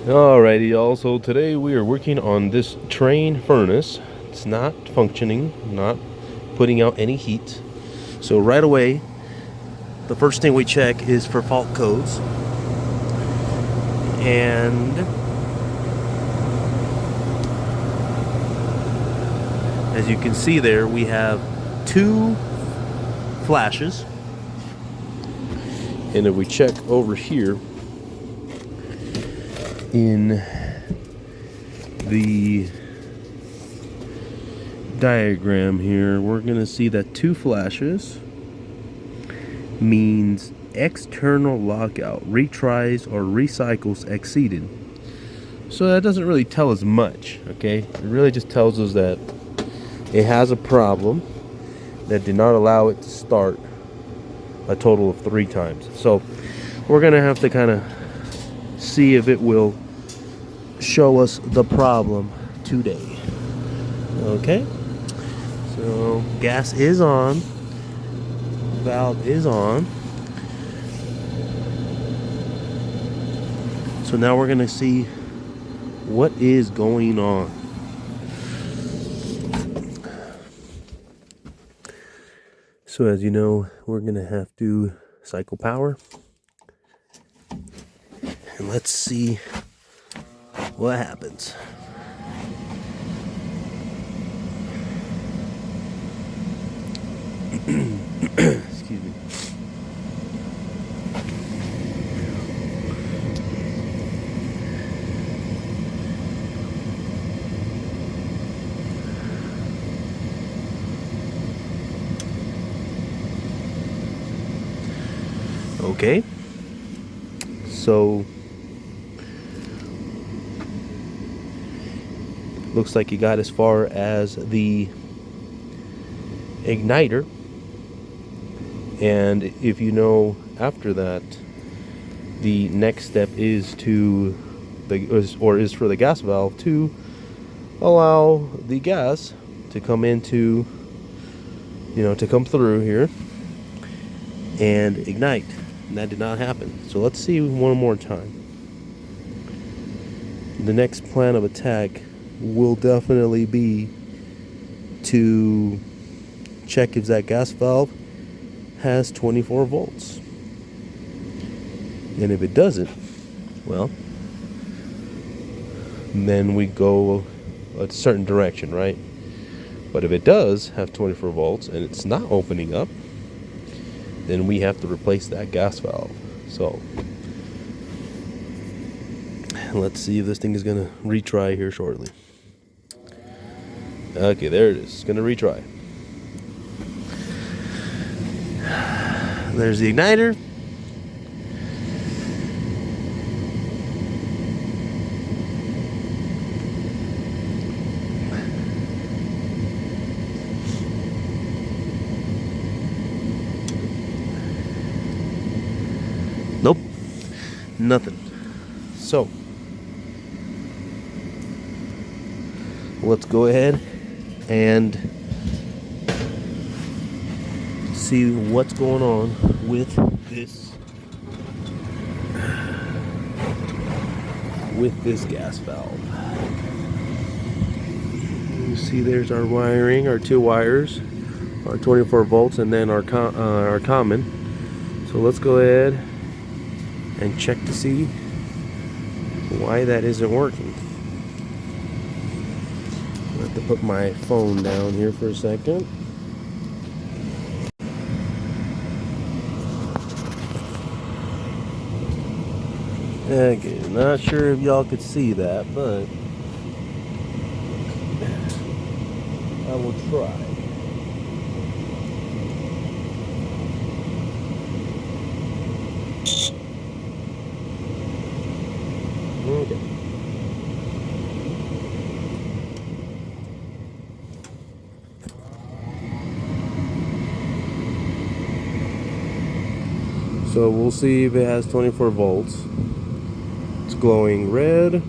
Alrighty, y'all. So today we are working on this Trane furnace. It's not functioning, not putting out any heat. So right away, the first thing we check is for fault codes. And as you can see there, we have two flashes. And if we check over here in the diagram here, we're going to see that two flashes means external lockout, retries or recycles exceeded. So that doesn't really tell us much, okay? It really just tells us that it has a problem that did not allow it to start a total of 3 times. So we're gonna have to kind of see if it will show us the problem today. Okay, so gas is on, valve is on. So now we're gonna see what is going on. So as you know, we're gonna have to cycle power, and let's see what happens. Excuse me. Okay, so looks like you got as far as the igniter, and if you know, after that the next step is to is for the gas valve to allow the gas to come into, to come through here and ignite. And that did not happen. So let's see one more time. The next plan of attack will definitely be to check if that gas valve has 24 volts. And if it doesn't, well, then we go a certain direction, right? But if it does have 24 volts and it's not opening up, then we have to replace that gas valve. So let's see if this thing is gonna retry here shortly. Okay, there it is. It's gonna retry. There's the igniter. Nope, nothing. So let's go ahead and see what's going on with this gas valve. You see, there's our wiring, our 2 wires, our 24 volts, and then our common. So let's go ahead and check to see why that isn't working. I have to put my phone down here for a second. Okay, not sure if y'all could see that, but I will try. Okay. So we'll see if it has 24 volts. It's glowing red.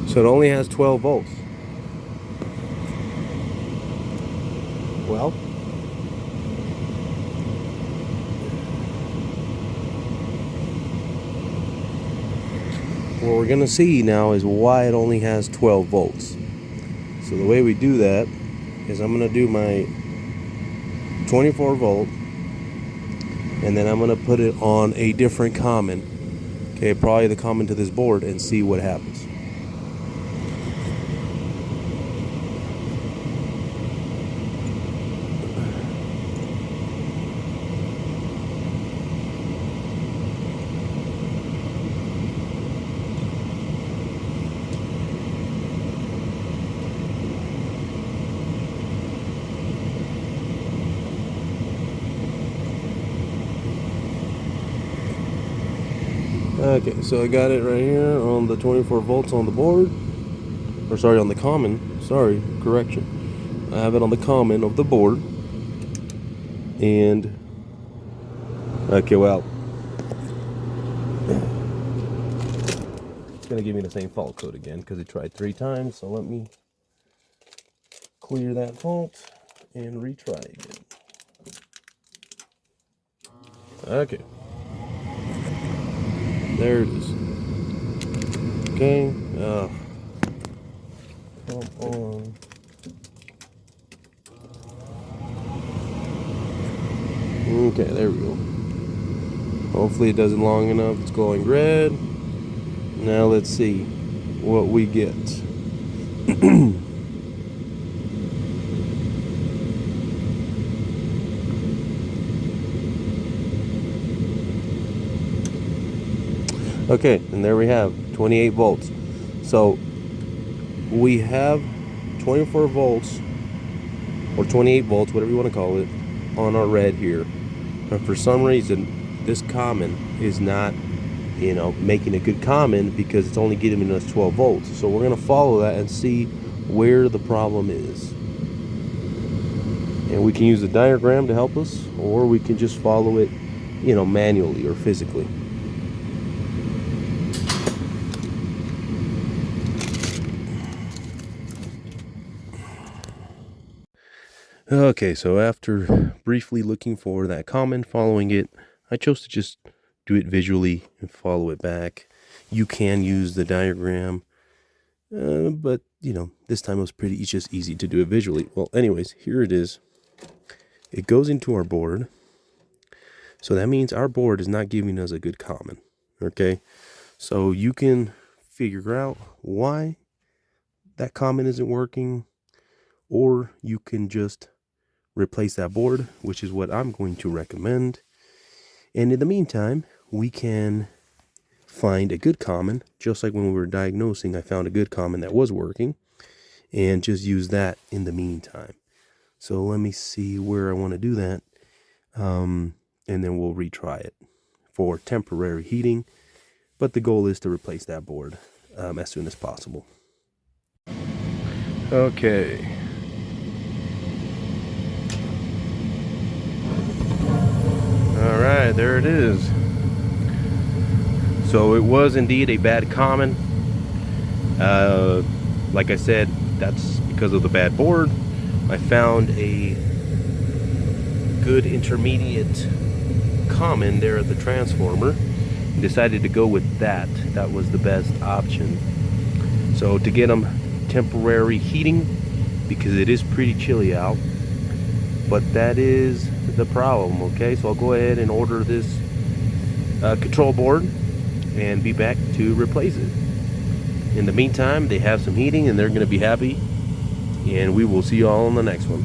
So it only has 12 volts. Well, what we're gonna see now is why it only has 12 volts. So the way we do that is I'm gonna do my 24 volt, and then I'm gonna put it on a different common, okay, probably the common to this board, and see what happens. Okay, so I got it right here on the 24 volts on the board, or sorry, on the common, sorry, correction. I have it on the common of the board, and, okay, well, it's gonna give me the same fault code again, because it tried 3 times, so let me clear that fault, and retry again. Okay. There it is. Okay, come on. Okay, there we go. Hopefully it does it long enough. It's glowing red. Now let's see what we get. Okay, and there we have 28 volts. So we have 24 volts or 28 volts, whatever you want to call it, on our red here. But for some reason, this common is not, making a good common, because it's only giving us 12 volts. So we're going to follow that and see where the problem is. And we can use a diagram to help us, or we can just follow it, manually or physically. Okay, so after briefly looking for that common, following it, I chose to just do it visually and follow it back. You can use the diagram, but, this time it's just easy to do it visually. Well, anyways, here it is. It goes into our board. So that means our board is not giving us a good common, okay? So you can figure out why that common isn't working, or you can just replace that board, which is what I'm going to recommend. And in the meantime, we can find a good common, just like when we were diagnosing, I found a good common that was working, and just use that in the meantime. So let me see where I want to do that, and then we'll retry it for temporary heating. But the goal is to replace that board as soon as possible. Okay. Alright, there it is. So it was indeed a bad common. Like I said, that's because of the bad board. I found a good intermediate common there at the transformer and decided to go with that. That was the best option. So to get them temporary heating, because it is pretty chilly out, but that is the problem. Okay, so I'll go ahead and order this control board and be back to replace it. In the meantime, they have some heating and they're going to be happy, and we will see you all on the next one.